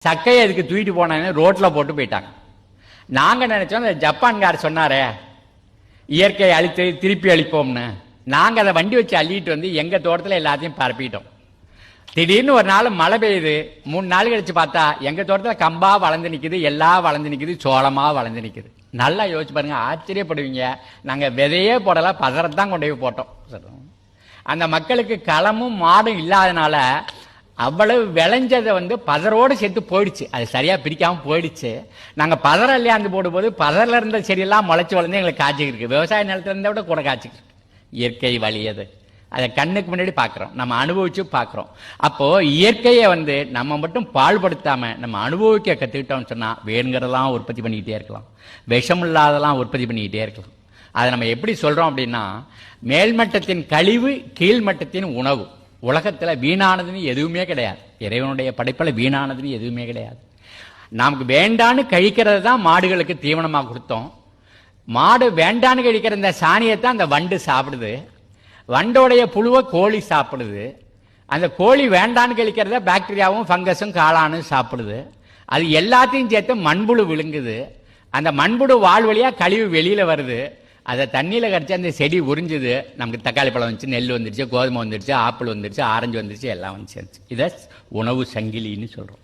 சக்கையை அதுக்கு தூக்கிட்டு போனாங்க, ரோட்டில் போட்டு போயிட்டாங்க. நாங்கள் நினச்சோம் அந்த ஜப்பான்கார் சொன்னாரே இயற்கையை அழித்து திருப்பி அழிப்போம்னு, நாங்கள் அதை வண்டி வச்சு அள்ளிட்டு வந்து எங்கள் தோட்டத்தில் எல்லாத்தையும் பரப்பிட்டோம். திடீர்னு ஒரு நாள் மழை பெய்யுது. 3 நாள் கழிச்சு பார்த்தா எங்கள் தோட்டத்தில் கம்பா வளர்ந்து நிற்குது, எல்லாம் வளர்ந்து நிற்குது, சோளமாக வளர்ந்து நிற்குது. நல்லா யோசிச்சு பாருங்க, ஆச்சரியப்படுவீங்க. நாங்கள் விதையே போடலை, பதறத்தான் கொண்டு போய் போட்டோம். அந்த மக்களுக்கு களமும் மாடும் இல்லாதனால அவ்வளவு விளைஞ்சதை வந்து பதரோடு சேர்த்து போயிடுச்சு. அது சரியா பிரிக்காம போயிடுச்சு. நாங்க பதற இல்லையாந்து போடும்போது பதரில் இருந்த செடியெல்லாம் முளைச்சு வளர்ந்து எங்களுக்கு காய்ச்சிக்கிட்டு இருக்கு. விவசாய நிலத்துல இருந்த விட கூட காய்ச்சிக்கிட்டு இருக்கு. இயற்கை வழி அது. அதை கண்ணுக்கு முன்னாடி பார்க்குறோம், நம்ம அனுபவிச்சு பார்க்குறோம். அப்போ இயற்கையை வந்து நம்ம மட்டும் பாழ்படுத்தாம நம்ம அனுபவிக்க கற்றுக்கிட்டோம்னு சொன்னா வேணுங்கிறதெல்லாம் உற்பத்தி பண்ணிக்கிட்டே இருக்கலாம், விஷம் இல்லாதெல்லாம் உற்பத்தி பண்ணிக்கிட்டே இருக்கலாம். அதை நம்ம எப்படி சொல்றோம் அப்படின்னா, மேல்மட்டத்தின் கழிவு கீழ்மட்டத்தின் உணவு. உலகத்தில் வீணானதுன்னு எதுவுமே கிடையாது. இறைவனுடைய படைப்பில் வீணானதுன்னு எதுவுமே கிடையாது. நமக்கு வேண்டான்னு கழிக்கிறது தான் மாடுகளுக்கு தீவனமாக கொடுத்தோம். மாடு வேண்டான்னு கழிக்கிற இந்த சாணியத்தை அந்த வண்டு சாப்பிடுது. வண்டோடைய புழுவை கோழி சாப்பிடுது. அந்த கோழி வேண்டான்னு கழிக்கிறத பாக்டீரியாவும் ஃபங்கஸும் காளானும் சாப்பிடுது. அது எல்லாத்தையும் சேர்த்து மண்புழு விழுங்குது. அந்த மண்புழு வாழ் வழியாக கழிவு வெளியில் வருது. அதை தண்ணியில் கரைச்சி அந்த செடி உறிஞ்சுது. நமக்கு தக்காளி பழம் வந்துச்சு, நெல் வந்துருச்சு, கோதுமை வந்துருச்சு, ஆப்பிள் வந்துருச்சு, ஆரஞ்சு வந்துருச்சு, எல்லாம் வந்து சேர்ந்துச்சு. இதை உணவு சங்கிலின்னு சொல்கிறோம்.